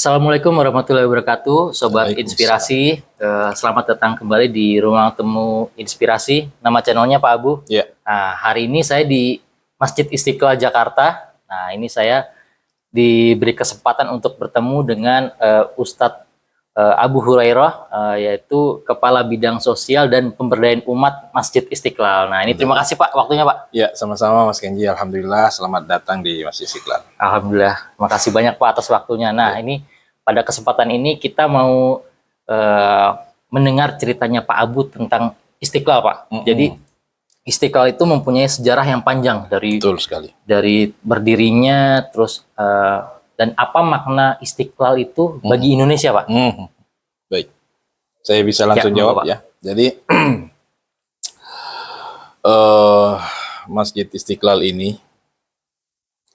Assalamualaikum warahmatullahi wabarakatuh, Sobat Waalaikumsalam. Inspirasi. Selamat datang kembali di Ruang Temu Inspirasi. Nama channelnya Pak Abu. Ya. Nah, hari ini saya di Masjid Istiqlal Jakarta. Nah, ini saya diberi kesempatan untuk bertemu dengan Ustadz Abu Hurairah, yaitu Kepala Bidang Sosial dan Pemberdayaan Umat Masjid Istiqlal. Nah, ini terima kasih Pak waktunya Pak. Ya, sama-sama Mas Kenji. Alhamdulillah, selamat datang di Masjid Istiqlal. Alhamdulillah, terima kasih banyak Pak atas waktunya. Nah, ini pada kesempatan ini kita mau mendengar ceritanya Pak Abu tentang Istiqlal, Pak. Jadi Istiqlal itu mempunyai sejarah yang panjang Betul sekali. dari berdirinya, terus dan apa makna Istiqlal itu bagi Indonesia, Pak? Baik, saya bisa langsung jawab Pak. ya. Jadi Masjid Istiqlal ini,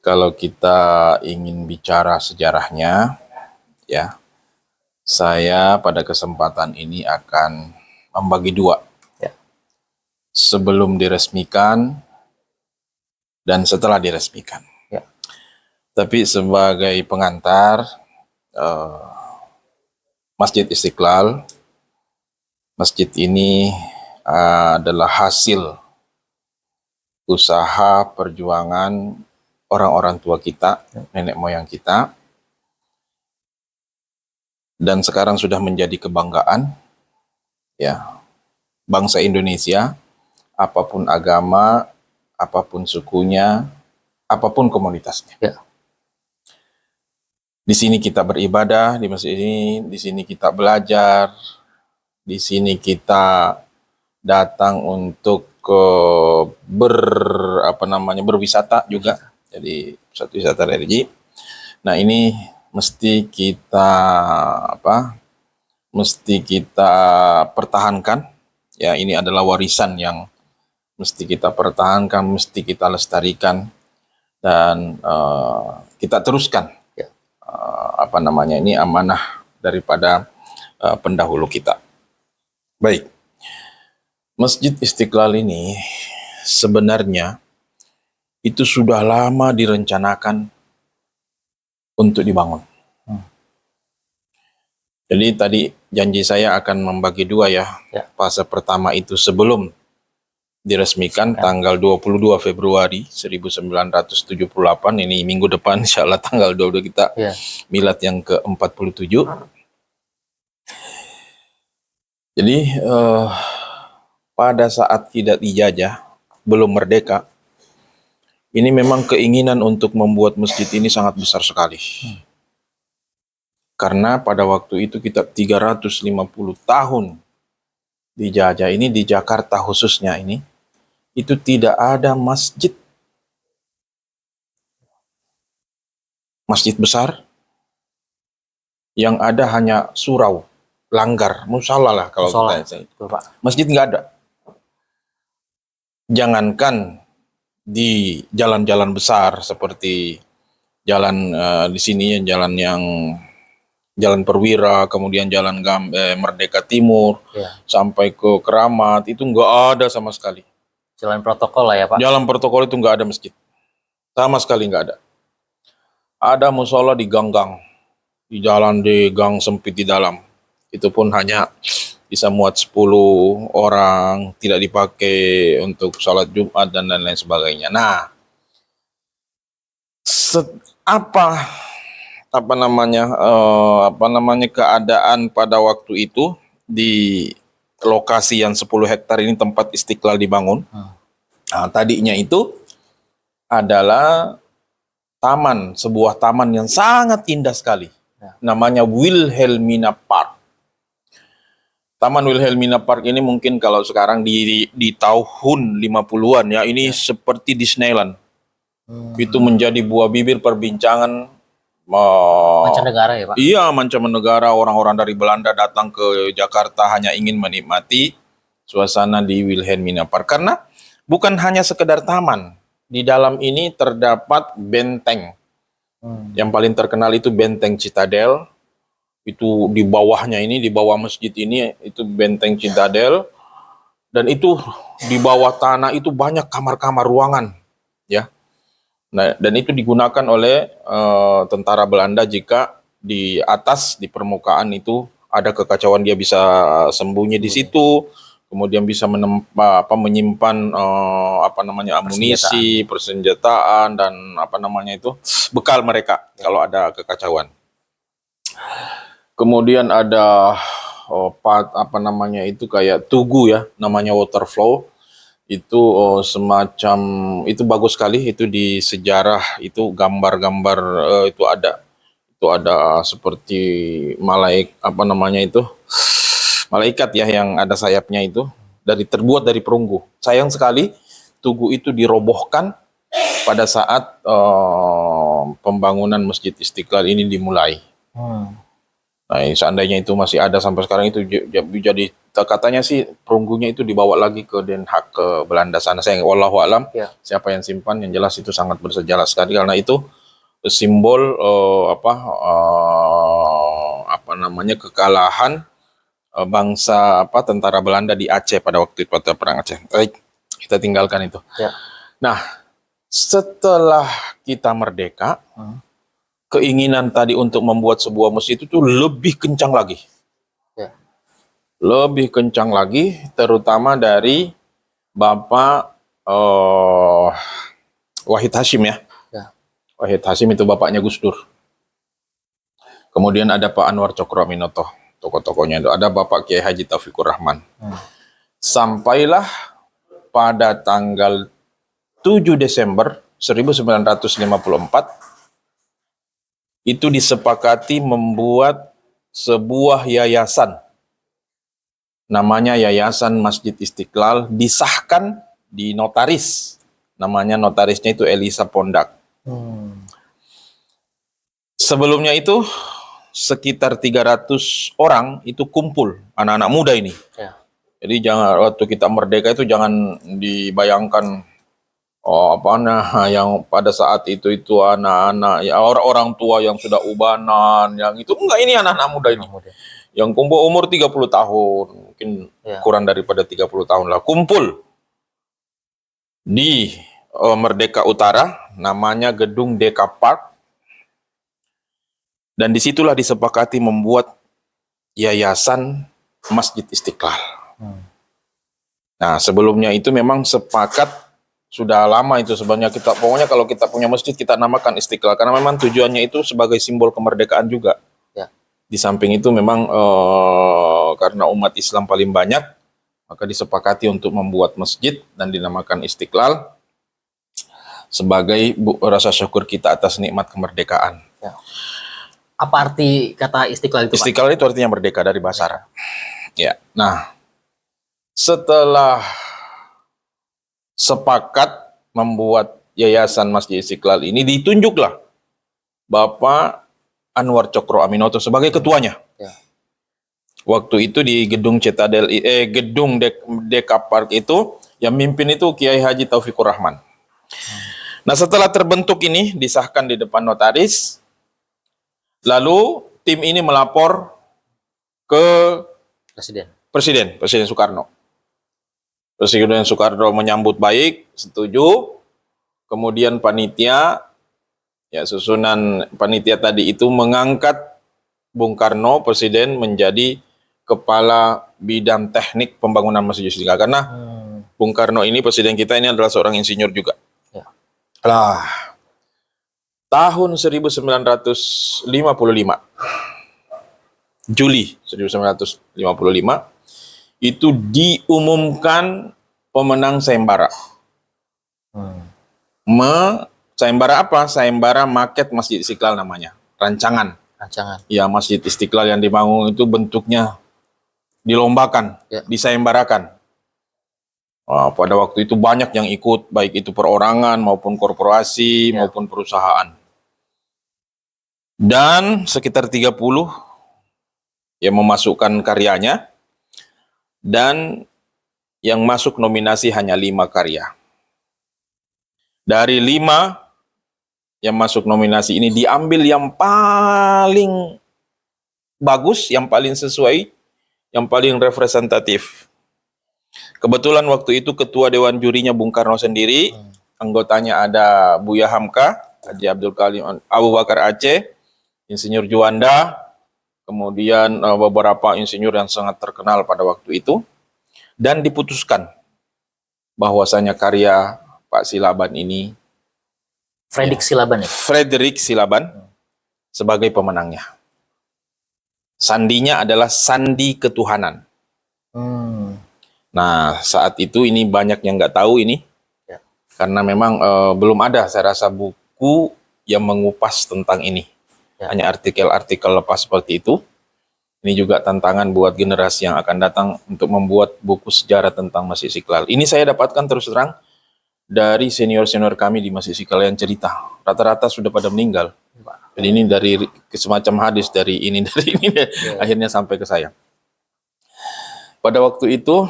kalau kita ingin bicara sejarahnya, ya, saya pada kesempatan ini akan membagi dua. Ya. Sebelum diresmikan dan setelah diresmikan. Ya. Tapi sebagai pengantar, Masjid Istiqlal, masjid ini adalah hasil usaha perjuangan orang-orang tua kita, nenek moyang kita, dan sekarang sudah menjadi kebanggaan ya bangsa Indonesia, apapun agama, apapun sukunya, apapun komunitasnya. Ya. Di sini kita beribadah, di masjid ini, di sini kita belajar, di sini kita datang untuk berwisata juga, jadi pusat wisata religi. Nah, ini mesti kita pertahankan. Ya, ini adalah warisan yang mesti kita pertahankan, mesti kita lestarikan, dan kita teruskan. Ini amanah daripada pendahulu kita. Baik, Masjid Istiqlal ini sebenarnya itu sudah lama direncanakan untuk dibangun. Jadi tadi janji saya akan membagi dua ya. Fase pertama itu sebelum diresmikan tanggal 22 Februari 1978, ini minggu depan insya Allah tanggal 22 kita milad yang ke-47. Jadi pada saat tidak dijajah, belum merdeka, ini memang keinginan untuk membuat masjid ini sangat besar sekali. Karena pada waktu itu kita 350 tahun dijajah, ini di Jakarta khususnya ini, itu tidak ada masjid besar, yang ada hanya surau, langgar, musala lah kalau kita. Masjid nggak ada. Jangankan di jalan-jalan besar seperti jalan di sini, jalan Perwira, kemudian jalan Merdeka Timur, sampai ke Keramat, itu nggak ada sama sekali. Jalan protokol lah ya Pak? Jalan protokol itu nggak ada masjid. Sama sekali nggak ada. Ada musola di gang-gang, di jalan di gang sempit di dalam. Itu pun hanya bisa muat 10 orang, tidak dipakai untuk sholat Jumat dan lain-lain sebagainya. Nah, keadaan pada waktu itu di lokasi yang 10 hektar ini tempat Istiqlal dibangun. Nah, tadinya itu adalah sebuah taman yang sangat indah sekali. Namanya Wilhelmina Park. Taman Wilhelmina Park ini mungkin kalau sekarang di tahun 50-an ya, ini seperti Disneyland. Itu menjadi buah bibir perbincangan mancanegara ya Pak? Iya, mancanegara. Orang-orang dari Belanda datang ke Jakarta hanya ingin menikmati suasana di Wilhelmina Park. Karena bukan hanya sekedar taman. Di dalam ini terdapat benteng. Yang paling terkenal itu Benteng Citadel. Itu di bawahnya ini, di bawah masjid ini, itu Benteng Citadel. Dan itu di bawah tanah itu banyak kamar-kamar ruangan. Ya. Nah, dan itu digunakan oleh tentara Belanda jika di atas di permukaan itu ada kekacauan, dia bisa sembunyi di situ, kemudian bisa menyimpan amunisi, persenjataan dan bekal mereka kalau ada kekacauan. Kemudian ada kayak tugu ya, namanya water flow. Itu semacam itu bagus sekali, itu di sejarah itu gambar-gambar itu ada seperti malaikat ya yang ada sayapnya, itu terbuat dari perunggu. Sayang sekali tugu itu dirobohkan pada saat pembangunan Masjid Istiqlal ini dimulai. Nah, seandainya itu masih ada sampai sekarang, itu jadi katanya sih perunggunya itu dibawa lagi ke Den Haag, ke Belanda sana. Saya wallahu alam siapa yang simpan, yang jelas itu sangat bersejarah sekali karena itu simbol kekalahan bangsa tentara Belanda di Aceh pada waktu itu, pada perang Aceh. Baik, kita tinggalkan itu. Ya. Nah, setelah kita merdeka, keinginan tadi untuk membuat sebuah masjid itu lebih kencang lagi. Ya. Lebih kencang lagi, terutama dari Bapak Wahid Hasyim ya. Wahid Hasyim itu bapaknya Gus Dur. Kemudian ada Pak Anwar Cokroaminoto, tokoh-tokohnya itu. Ada Bapak Kiai Haji Taufikur Rahman. Sampailah pada tanggal 7 Desember 1954 itu disepakati membuat sebuah yayasan, namanya Yayasan Masjid Istiqlal, disahkan di notaris, namanya notarisnya itu Elisa Pondak. Sebelumnya itu sekitar 300 orang itu kumpul, anak-anak muda ini. Ya. Jadi waktu kita merdeka itu jangan dibayangkan yang pada saat itu anak-anak ya orang tua yang sudah ubanan, yang itu enggak, ini anak-anak muda ini. Yang kumpul umur 30 tahun, mungkin kurang daripada 30 tahun lah, kumpul di Merdeka Utara, namanya Gedung Deka Park. Dan disitulah disepakati membuat Yayasan Masjid Istiqlal. Nah, sebelumnya itu memang sepakat sudah lama itu sebenarnya, pokoknya kalau kita punya masjid kita namakan Istiqlal, karena memang tujuannya itu sebagai simbol kemerdekaan juga. Ya. Di samping itu memang karena umat Islam paling banyak, maka disepakati untuk membuat masjid dan dinamakan Istiqlal sebagai rasa syukur kita atas nikmat kemerdekaan. Ya. Apa arti kata Istiqlal itu, Pak? Istiqlal itu artinya merdeka dari bahasa Arab. Ya. Nah, setelah sepakat membuat Yayasan Masjid Istiqlal ini, ditunjuklah Bapak Anwar Cokroaminoto sebagai ketuanya. Ya. Waktu itu di gedung gedung Deka Park itu, yang mimpin itu Kiai Haji Taufikur Rahman. Nah, setelah terbentuk ini, disahkan di depan notaris, lalu tim ini melapor ke Presiden Soekarno. Presiden Soekarno menyambut baik, setuju. Kemudian panitia, ya susunan panitia tadi itu mengangkat Bung Karno, Presiden, menjadi Kepala Bidang Teknik Pembangunan Masjid Istiqlal. Karena Bung Karno ini, Presiden kita ini adalah seorang insinyur juga. Ya. Lah, tahun 1955, Juli 1955, itu diumumkan pemenang sayembara. Sayembara apa? Sayembara maket Masjid Istiqlal namanya. Rancangan. Ya, Masjid Istiqlal yang dibangun itu bentuknya dilombakan, disayembarakan. Pada waktu itu banyak yang ikut, baik itu perorangan maupun korporasi maupun perusahaan. Dan sekitar 30 yang memasukkan karyanya, dan yang masuk nominasi hanya 5 karya. Dari 5 yang masuk nominasi ini diambil yang paling bagus, yang paling sesuai, yang paling representatif. Kebetulan waktu itu ketua Dewan Jurinya Bung Karno sendiri, anggotanya ada Buya Hamka, Haji Abdul Kalim Abu Bakar Aceh, Insinyur Juanda, kemudian beberapa insinyur yang sangat terkenal pada waktu itu, dan diputuskan bahwasanya karya Pak Silaban ini, Fredrik Silaban ya. Fredrik Silaban, sebagai pemenangnya. Sandinya adalah sandi ketuhanan. Nah, saat itu ini banyak yang nggak tahu ini, Ya. karena memang belum ada, saya rasa, buku yang mengupas tentang ini. Ya. Hanya artikel-artikel lepas seperti itu. Ini juga tantangan buat generasi yang akan datang untuk membuat buku sejarah tentang Masjid Istiqlal. Ini saya dapatkan terus terang dari senior-senior kami di Masjid Istiqlal yang cerita. Rata-rata sudah pada meninggal. Jadi ini dari semacam hadis dari ini akhirnya sampai ke saya. Pada waktu itu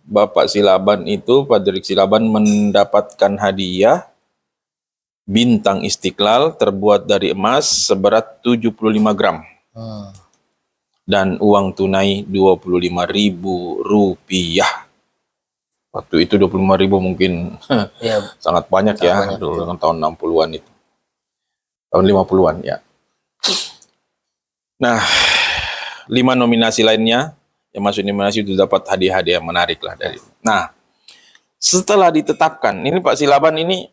Bapak Silaban itu, Fredrik Silaban, mendapatkan hadiah bintang Istiqlal terbuat dari emas seberat 75 gram. Dan uang tunai 25.000 rupiah. Waktu itu 25.000 mungkin Ya, sangat banyak ya, banyak dulu dengan tahun 60-an itu. Tahun 50-an ya. Nah, 5 nominasi lainnya yang masuk nominasi itu dapat hadiah-hadiah yang menarik lah dari. Nah, setelah ditetapkan, ini Pak Silaban ini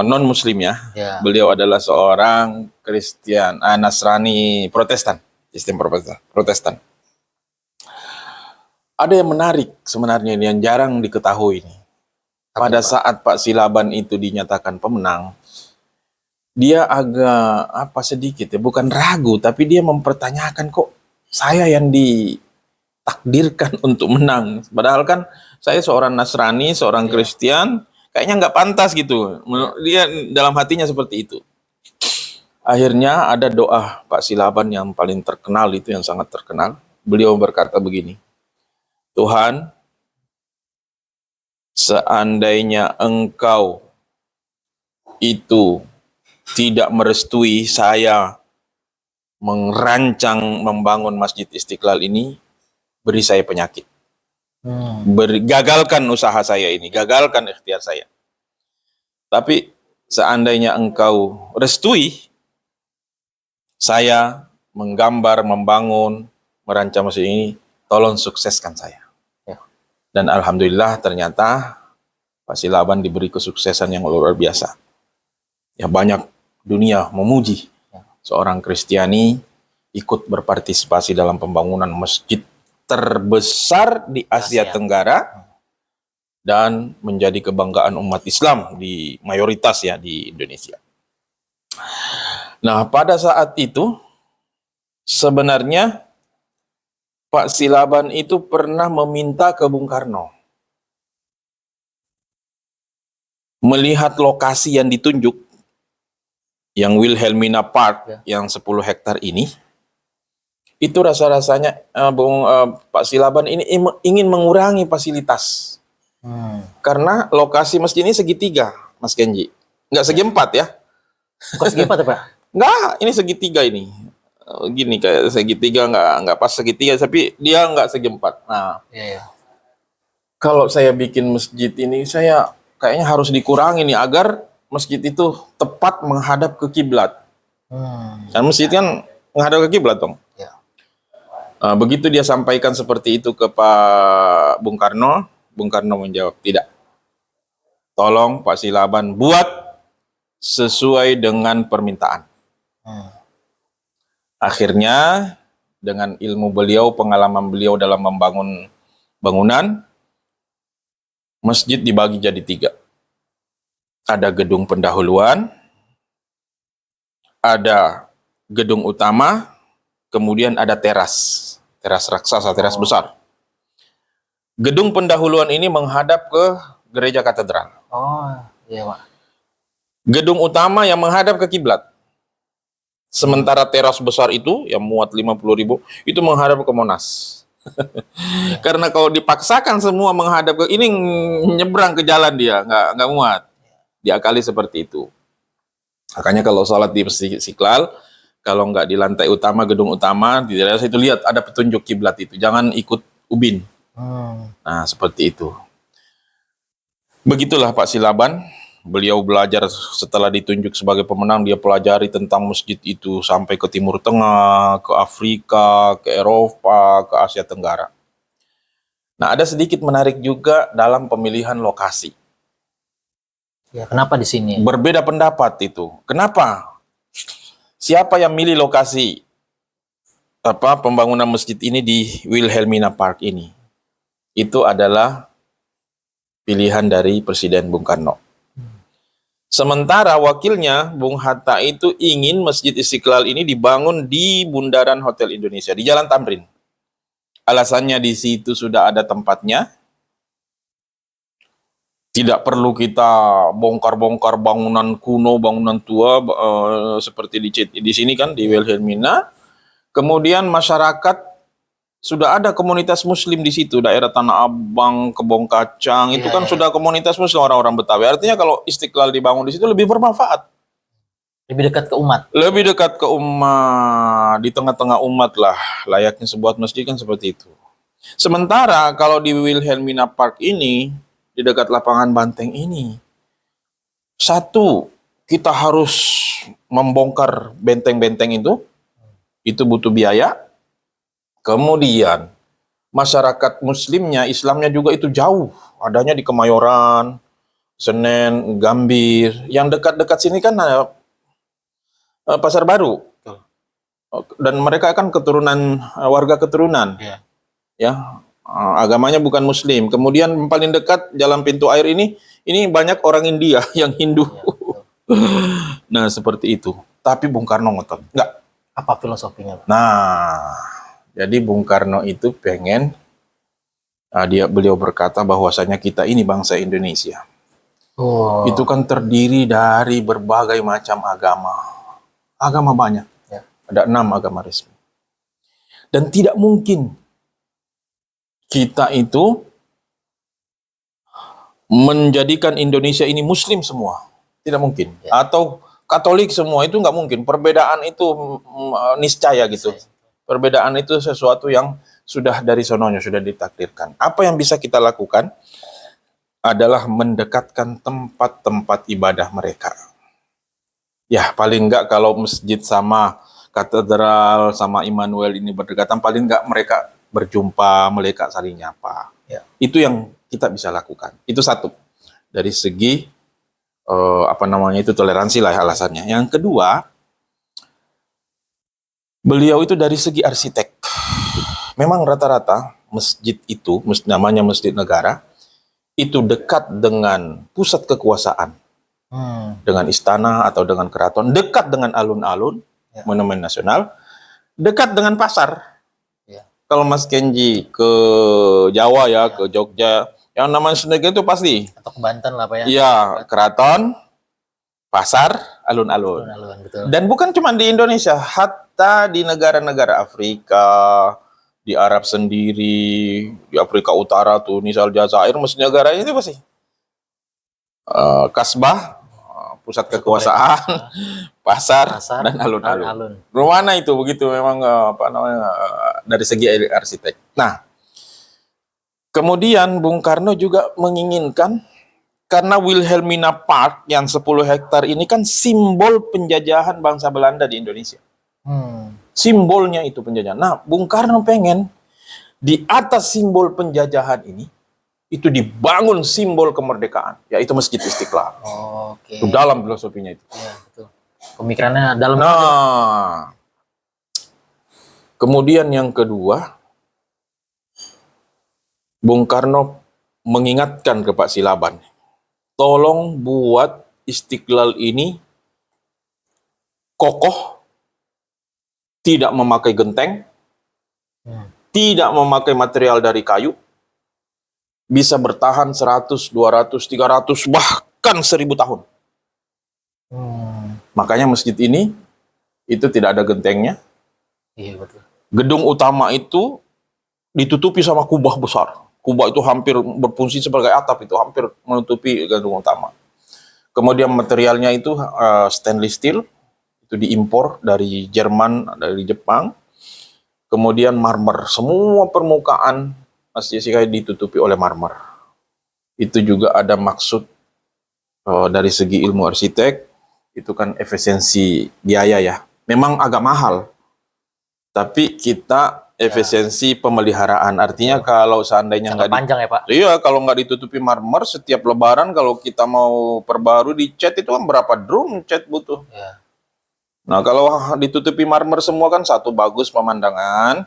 non Muslim ya. ya. Beliau adalah seorang Kristen, Nasrani Protestan, sistem Protestan. Ada yang menarik sebenarnya ini yang jarang diketahui ini. Pada saat Pak Silaban itu dinyatakan pemenang, dia agak sedikit ya, bukan ragu, tapi dia mempertanyakan, kok saya yang ditakdirkan untuk menang. Padahal kan saya seorang Nasrani, seorang Kristen, kayaknya nggak pantas gitu. Dia dalam hatinya seperti itu. Akhirnya ada doa Pak Silaban yang paling terkenal itu, yang sangat terkenal. Beliau berkata begini, Tuhan, seandainya Engkau itu tidak merestui saya merancang membangun Masjid Istiqlal ini, beri saya penyakit. Gagalkan usaha saya ini, gagalkan ikhtiar saya. Tapi seandainya Engkau restui saya menggambar, membangun, merancang masjid ini, tolong sukseskan saya. Ya. Dan alhamdulillah ternyata Pak Silaban diberi kesuksesan yang luar biasa. Ya, banyak dunia memuji seorang Kristiani ikut berpartisipasi dalam pembangunan masjid terbesar di Asia Tenggara dan menjadi kebanggaan umat Islam di mayoritas ya di Indonesia. Nah, pada saat itu sebenarnya Pak Silaban itu pernah meminta ke Bung Karno melihat lokasi yang ditunjuk, yang Wilhelmina Park yang 10 hektar ini, itu rasa-rasanya Pak Silaban ini ingin mengurangi fasilitas. Karena lokasi masjid ini segitiga, Mas Kenji. Nggak segi empat ya. Bukan segi empat ya, Pak? Nggak, ini segitiga ini. Gini, kayak segitiga, nggak pas segitiga, tapi dia nggak segi empat. Nah, kalau saya bikin masjid ini, saya kayaknya harus dikurangi nih, agar masjid itu tepat menghadap ke kiblat. Dan masjid kan menghadap ke kiblat dong. Begitu dia sampaikan seperti itu ke Pak Bung Karno menjawab, tidak. Tolong Pak Silaban buat sesuai dengan permintaan. Akhirnya dengan ilmu beliau, pengalaman beliau dalam membangun bangunan, masjid dibagi jadi 3. Ada gedung pendahuluan, ada gedung utama, kemudian ada teras raksasa, teras besar. Gedung pendahuluan ini menghadap ke gereja katedral. Pak. Gedung utama yang menghadap ke kiblat. Sementara teras besar itu yang muat 50.000 itu menghadap ke Monas. Karena kalau dipaksakan semua menghadap ke ini, nyebrang ke jalan dia, nggak muat. Diakali seperti itu. Makanya kalau sholat di Masjid Istiqlal, kalau nggak di lantai utama, gedung utama, di daerah itu lihat ada petunjuk kiblat itu. Jangan ikut ubin. Nah, seperti itu. Begitulah Pak Silaban beliau belajar setelah ditunjuk sebagai pemenang, dia pelajari tentang masjid itu sampai ke Timur Tengah, ke Afrika, ke Eropa, ke Asia Tenggara. Nah, ada sedikit menarik juga dalam pemilihan lokasi. Ya, kenapa di sini? Berbeda pendapat itu. Kenapa? Siapa yang milih lokasi pembangunan masjid ini di Wilhelmina Park ini? Itu adalah pilihan dari Presiden Bung Karno. Sementara wakilnya Bung Hatta itu ingin Masjid Istiqlal ini dibangun di Bundaran Hotel Indonesia di Jalan Tamrin. Alasannya di situ sudah ada tempatnya. Tidak perlu kita bongkar-bongkar bangunan kuno, bangunan tua seperti di sini kan di Wilhelmina. Kemudian masyarakat sudah ada komunitas Muslim di situ, daerah Tanah Abang, Kebon Kacang, itu kan sudah komunitas Muslim orang-orang Betawi. Artinya kalau Istiqlal dibangun di situ lebih bermanfaat. Lebih dekat ke umat. Lebih dekat ke umat, di tengah-tengah umat lah, layaknya sebuah masjid kan seperti itu. Sementara kalau di Wilhelmina Park ini, di dekat lapangan Banteng ini, satu, kita harus membongkar benteng-benteng itu butuh biaya. Kemudian masyarakat Muslimnya, Islamnya juga itu jauh, adanya di Kemayoran, Senen, Gambir. Yang dekat-dekat sini kan Pasar Baru. Dan mereka kan keturunan warga keturunan. Ya, agamanya bukan Muslim. Kemudian paling dekat jalan pintu air ini banyak orang India yang Hindu. Nah, seperti itu. Tapi Bung Karno ngotot. Enggak. Apa filosofinya, Pak? Nah, jadi Bung Karno itu pengen, beliau berkata bahwasanya kita ini bangsa Indonesia. Itu kan terdiri dari berbagai macam agama. Agama banyak. Ya. Ada 6 agama resmi. Dan tidak mungkin kita itu menjadikan Indonesia ini Muslim semua. Tidak mungkin. Ya. Atau Katolik semua, itu nggak mungkin. Perbedaan itu niscaya gitu. Perbedaan itu sesuatu yang sudah dari sononya, sudah ditakdirkan. Apa yang bisa kita lakukan adalah mendekatkan tempat-tempat ibadah mereka. Ya, paling nggak kalau masjid sama katedral, sama Immanuel ini berdekatan, paling nggak mereka berjumpa, mereka saling nyapa. Ya. Itu yang kita bisa lakukan. Itu satu. Dari segi, toleransi lah alasannya. Yang kedua, beliau itu dari segi arsitek. Memang rata-rata masjid itu, namanya masjid negara, itu dekat dengan pusat kekuasaan. Dengan istana atau dengan keraton, dekat dengan alun-alun, monumen nasional, dekat dengan pasar. Ya. Kalau Mas Kenji ke Jawa ke Jogja, yang namanya Sendega itu pasti. Atau ke Banten lah, Pak ya. Iya, keraton, pasar, alun-alun. Betul. Dan bukan cuma di Indonesia, hatta di negara-negara Afrika, di Arab sendiri, di Afrika Utara, Tunis, Aljazair, masjid negara ini pasti. Kasbah, pusat kekuasaan, pasar, dan alun-alun. Rumana itu begitu memang dari segi arsitek. Nah, kemudian Bung Karno juga menginginkan, karena Wilhelmina Park yang 10 hektar ini kan simbol penjajahan bangsa Belanda di Indonesia. Simbolnya itu penjajahan. Nah, Bung Karno pengen di atas simbol penjajahan ini itu dibangun simbol kemerdekaan, yaitu Masjid Istiqlal. Oke. Itu dalam filosofinya itu. Ya, betul. Pemikirannya dalam. Nah, kemudian yang kedua, Bung Karno mengingatkan ke Pak Silaban, tolong buat Istiqlal ini kokoh, tidak memakai genteng, tidak memakai material dari kayu, bisa bertahan 100, 200, 300, bahkan 1000 tahun. Makanya masjid ini itu tidak ada gentengnya. Iya, betul. Gedung utama itu ditutupi sama kubah besar. Kubah itu hampir berfungsi sebagai atap, itu hampir menutupi gedung utama. Kemudian materialnya itu stainless steel, itu diimpor dari Jerman, dari Jepang. Kemudian marmer, semua permukaan Masjid Istiqlal ditutupi oleh marmer. Itu juga ada maksud dari segi ilmu arsitek itu kan efisiensi biaya ya. Memang agak mahal, tapi kita efisiensi pemeliharaan. Artinya kalau seandainya Jangka nggak panjang ya Pak. iya, kalau nggak ditutupi marmer setiap lebaran, kalau kita mau perbarui dicat itu kan berapa drum cat butuh. Ya. Nah, kalau ditutupi marmer semua kan satu bagus pemandangan.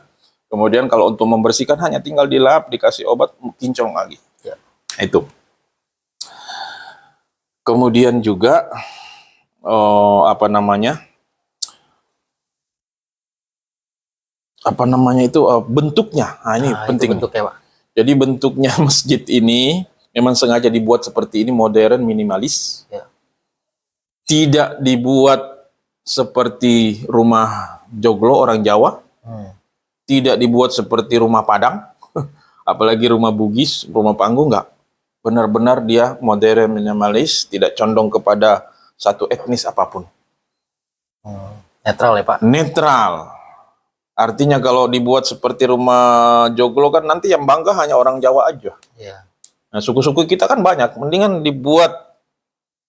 Kemudian kalau untuk membersihkan hanya tinggal dilap, dikasih obat, kinclong lagi. Ya. Itu. Kemudian juga bentuknya. Nah, ini Nah, penting. itu bentuknya Pak. Jadi bentuknya masjid ini memang sengaja dibuat seperti ini, modern, minimalis. Ya. Tidak dibuat seperti rumah joglo orang Jawa. Tidak dibuat seperti rumah Padang. Apalagi rumah Bugis, rumah panggung, enggak. Benar-benar dia modern, minimalis, tidak condong kepada satu etnis apapun. Netral ya Pak. Netral. Artinya kalau dibuat seperti rumah joglo kan nanti yang bangga hanya orang Jawa aja. Ya. Nah, suku-suku kita kan banyak, mendingan dibuat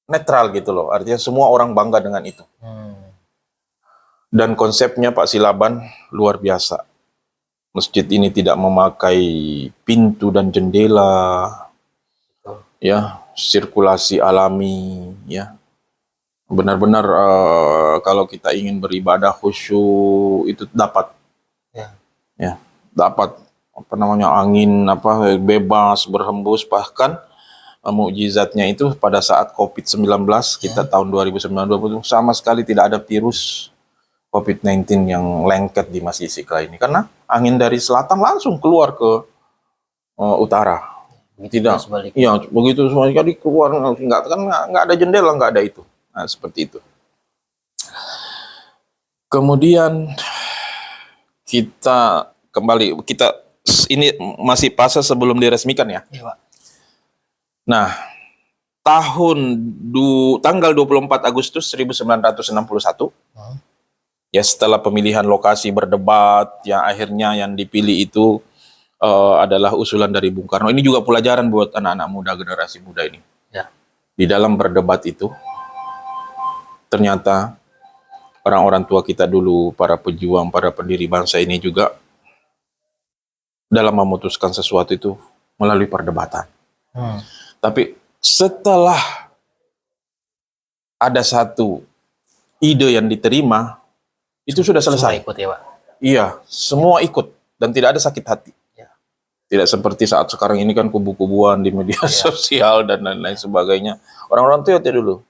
netral gitu loh. Artinya semua orang bangga dengan itu. Dan konsepnya Pak Silaban luar biasa. Masjid ini tidak memakai pintu dan jendela, ya, sirkulasi alami, ya. Benar-benar kalau kita ingin beribadah khusyuk itu dapat. Ya, dapat angin bebas berhembus, bahkan mukjizatnya itu pada saat COVID-19 kita tahun 2019 sama sekali tidak ada virus COVID-19 yang lengket di Masjid Istiqlal ini karena angin dari selatan langsung keluar ke utara. Tidak, iya begitu sekali keluar nggak ada jendela, nggak ada itu. Nah, seperti itu. Kemudian kita ini masih fase sebelum diresmikan ya. Iya, Pak. Nah, tanggal 24 Agustus 1961, ya setelah pemilihan lokasi berdebat, ya akhirnya yang dipilih itu adalah usulan dari Bung Karno. Ini juga pelajaran buat anak-anak muda, generasi muda ini. Ya. Di dalam berdebat itu, ternyata orang-orang tua kita dulu, para pejuang, para pendiri bangsa ini juga dalam memutuskan sesuatu itu melalui perdebatan. Tapi setelah ada satu ide yang diterima, itu sudah selesai. Semua ikut ya Pak? Iya, semua ikut dan tidak ada sakit hati. Ya. Tidak seperti saat sekarang ini kan kubu-kubuan di media sosial dan lain-lain sebagainya. Orang-orang tua dulu,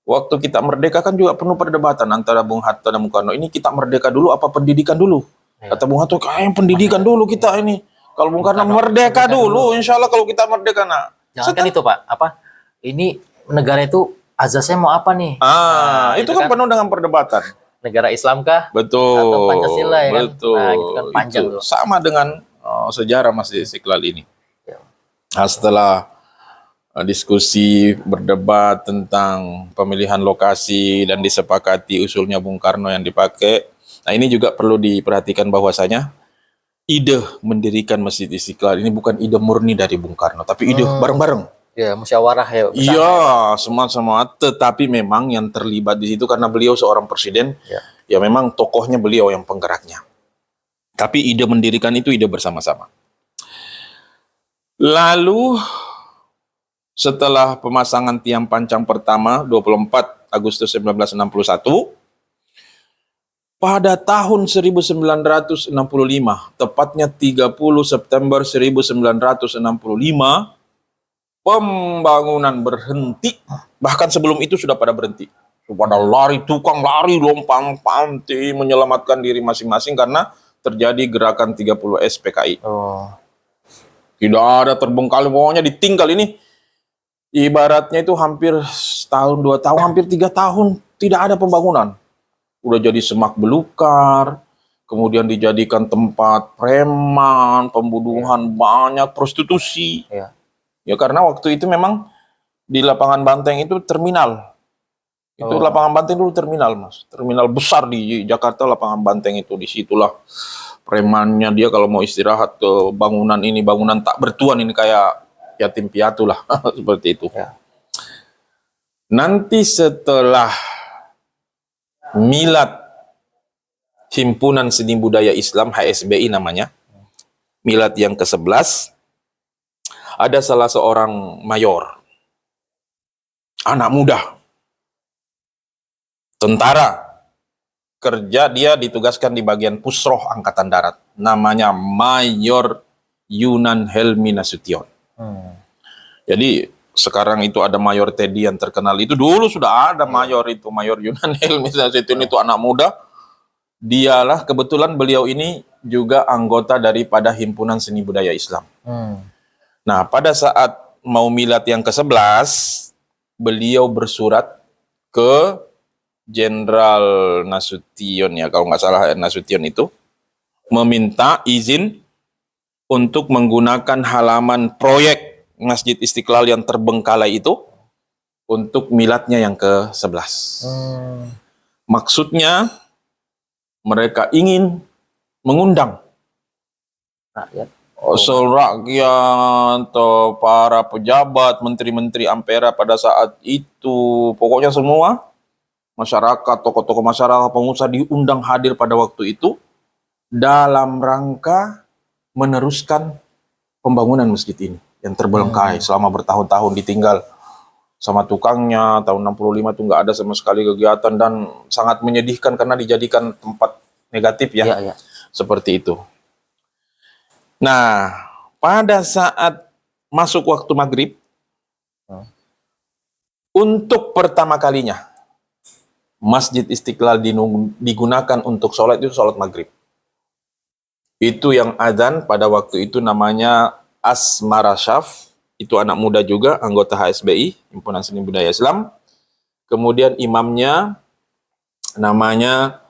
waktu kita merdeka kan juga penuh perdebatan antara Bung Hatta dan Bung Karno. Ini kita merdeka dulu apa pendidikan dulu? Ya. Kata Bung Hatta, kayaknya pendidikan dulu kita ini. Kalau Bung Karno merdeka dulu, insya Allah kalau kita merdeka. Nah, jangan kan itu Pak, ini negara itu azasnya mau apa nih? Itu kan penuh dengan perdebatan. Negara Islam kah? Betul. Atau Pancasila ya kan? Betul. Nah, itu kan panjang tuh. Sama dengan sejarah Masjid Istiqlal ini. Ya. Nah, setelah diskusi berdebat tentang pemilihan lokasi dan disepakati usulnya Bung Karno yang dipakai. Nah, ini juga perlu diperhatikan bahwasanya ide mendirikan Masjid Istiqlal ini bukan ide murni dari Bung Karno, tapi ide bareng-bareng. Ya, musyawarah ya. Iya, semua. Tetapi memang yang terlibat di situ karena beliau seorang presiden, ya memang tokohnya beliau yang penggeraknya. Tapi ide mendirikan itu ide bersama-sama. Lalu setelah pemasangan tiang pancang pertama 24 Agustus 1961, pada tahun 1965, tepatnya 30 September 1965, pembangunan berhenti. Bahkan sebelum itu sudah pada berhenti. Pada tukang lari, lompang-panti, menyelamatkan diri masing-masing karena terjadi gerakan 30S PKI. Tidak ada terbengkalai, pokoknya ditinggal ini. Ibaratnya itu hampir setahun, 2 tahun, hampir 3 tahun tidak ada pembangunan. Udah jadi semak belukar, kemudian dijadikan tempat preman, pembunuhan banyak, prostitusi. Ya karena waktu itu memang di lapangan Banteng itu terminal. Itu lapangan Banteng dulu terminal, Mas. Terminal besar di Jakarta, lapangan Banteng itu. Disitulah premannya, dia kalau mau istirahat ke bangunan ini, bangunan tak bertuan ini kayak yatim piatu lah. Seperti itu. Nanti setelah milad Himpunan Seni Budaya Islam, HSBI namanya, milad yang ke-11, ada salah seorang mayor, anak muda, tentara, kerja, dia ditugaskan di bagian Pusroh Angkatan Darat, namanya Mayor Yunan Helmi Nasution. Jadi sekarang itu ada Mayor Teddy yang terkenal, itu dulu sudah ada mayor itu, Mayor Yunan Helmi Nasution itu anak muda. Dialah, kebetulan beliau ini juga anggota daripada Himpunan Seni Budaya Islam. Nah, pada saat mau milad yang ke-11, beliau bersurat ke Jenderal Nasution, ya kalau nggak salah Nasution itu, meminta izin untuk menggunakan halaman proyek Masjid Istiqlal yang terbengkalai itu untuk miladnya yang ke-11. Maksudnya mereka ingin mengundang Rakyat. rakyat, para pejabat, menteri-menteri Ampera pada saat itu, pokoknya semua masyarakat, tokoh-tokoh masyarakat, pengusaha diundang hadir pada waktu itu dalam rangka meneruskan pembangunan masjid ini yang terbengkalai selama bertahun-tahun, ditinggal sama tukangnya. Tahun 65 tuh nggak ada sama sekali kegiatan dan sangat menyedihkan karena dijadikan tempat negatif ya. Iya. Seperti itu. Nah, pada saat masuk waktu maghrib, untuk pertama kalinya Masjid Istiqlal digunakan untuk sholat itu sholat maghrib. Itu yang azan pada waktu itu namanya Asmara Syaf, itu anak muda juga, anggota HSBI, Himpunan Seni Budaya Islam. Kemudian imamnya namanya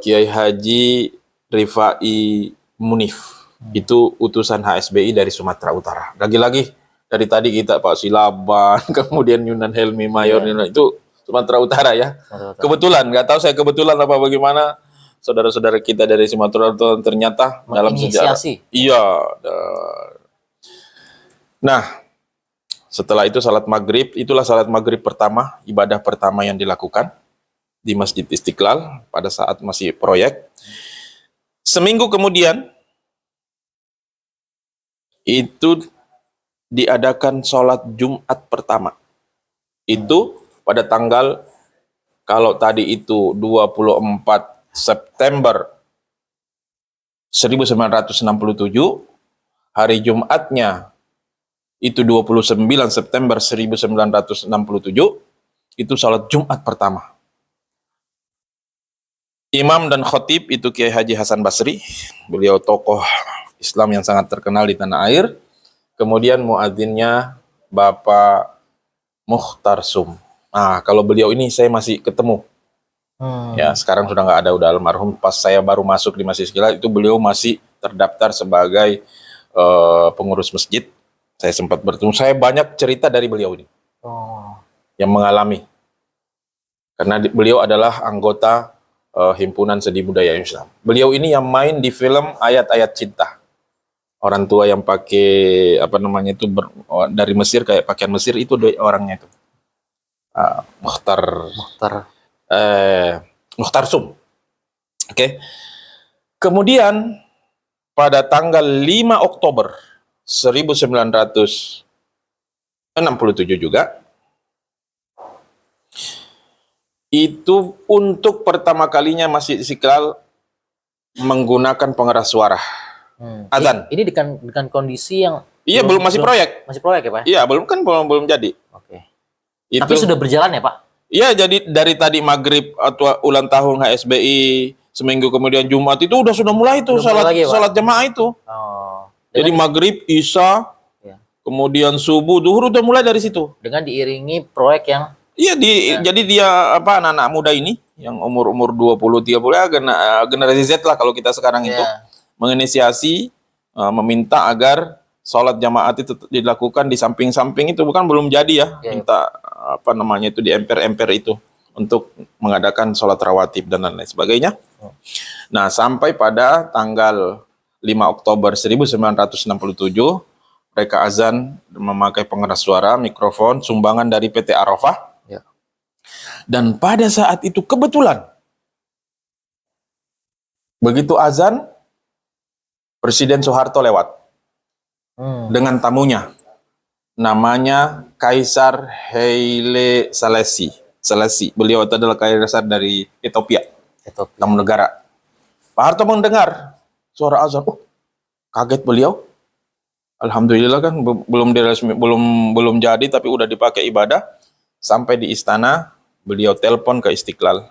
Kiai Haji Rifai Munif. Itu utusan HSBI dari Sumatera Utara. Lagi-lagi dari tadi kita Pak Silaban, kemudian Yunan Helmi Mayor, itu Sumatera Utara ya. Kebetulan, nggak tahu saya kebetulan apa bagaimana, saudara-saudara kita dari Sumatera Utara ternyata dalam sejarah. Iya. Nah, setelah itu salat maghrib, itulah salat maghrib pertama, ibadah pertama yang dilakukan di Masjid Istiqlal pada saat masih proyek. Seminggu kemudian, itu diadakan sholat Jumat pertama. Itu pada tanggal, kalau tadi itu 24 September 1967, hari Jumatnya itu 29 September 1967, itu sholat Jumat pertama. Imam dan khotib itu Kiai Haji Hasan Basri, beliau tokoh Islam yang sangat terkenal di tanah air. Kemudian muadzinnya Bapak Mukhtar Sum. Nah, kalau beliau ini saya masih ketemu. Ya, sekarang sudah nggak ada, udah almarhum. Pas saya baru masuk di Masjid Istiqlal, itu beliau masih terdaftar sebagai pengurus masjid. Saya sempat bertemu, saya banyak cerita dari beliau ini. Yang mengalami. Karena beliau adalah anggota Himpunan Seni Budaya Islam. Beliau ini yang main di film Ayat-Ayat Cinta. Orang tua yang pakai apa namanya itu dari Mesir, kayak pakaian Mesir, itu orangnya itu. Mukhtar Sum. Oke. Kemudian pada tanggal 5 Oktober 1967 juga, itu untuk pertama kalinya Masjid Istiqlal menggunakan pengeras suara. Azan. Ini dengan kondisi yang masih proyek. Masih proyek ya, Pak? Iya, belum jadi. Oke. Itu, tapi sudah berjalan ya, Pak? Iya, jadi dari tadi maghrib atau ulang tahun HSBI, seminggu kemudian Jumat itu sudah mulai itu salat jamaah itu. Jadi maghrib, isya, kemudian subuh, zuhur udah mulai dari situ. Dengan diiringi proyek yang jadi dia anak-anak muda ini yang umur 20 30 ya, generasi Z lah kalau kita sekarang itu, menginisiasi, meminta agar sholat jamaah itu dilakukan di samping-samping itu, bukan belum jadi ya, minta apa namanya itu di emper-emper itu untuk mengadakan sholat rawatib dan lain sebagainya. Nah, sampai pada tanggal 5 Oktober 1967 mereka azan memakai pengeras suara, mikrofon, sumbangan dari PT Arafah. Dan pada saat itu kebetulan begitu azan, Presiden Soeharto lewat dengan tamunya. Namanya Kaisar Haile Selassie. Beliau itu adalah kaisar dari Ethiopia, tamu negara. Pak Harto mendengar suara azan. Kaget beliau. Alhamdulillah kan belum jadi tapi udah dipakai ibadah. Sampai di istana, beliau telepon ke Istiqlal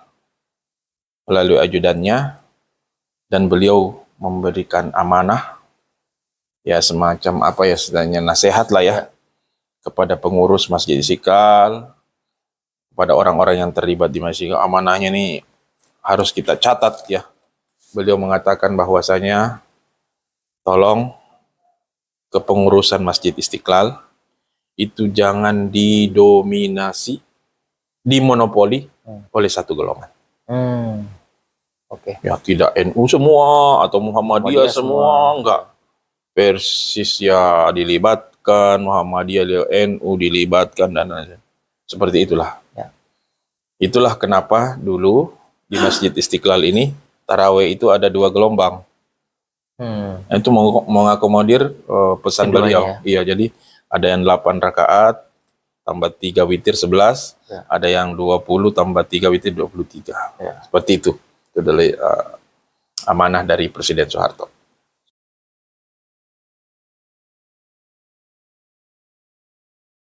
melalui ajudannya dan beliau memberikan amanah, ya semacam apa ya istilahnya, nasihat lah ya, kepada pengurus Masjid Istiqlal, kepada orang-orang yang terlibat di Masjid Istiqlal. Amanahnya ini harus kita catat ya. Beliau mengatakan bahwasanya tolong kepengurusan Masjid Istiqlal itu jangan didominasi, dimonopoli oleh satu golongan. Ya tidak NU semua atau Muhammadiyah semua, enggak. Persis ya dilibatkan, Muhammadiyah, NU dilibatkan dan lain-lain. Seperti itulah. Ya. Itulah kenapa dulu di Masjid Istiqlal ini tarawih itu ada 2 gelombang. Itu mengakomodir pesan beliau. Iya, jadi ada yang 8 rakaat tambah 3 witir 11, ya. Ada yang 20 tambah 3 witir 23. Ya. Seperti itu. Itu adalah amanah dari Presiden Soeharto.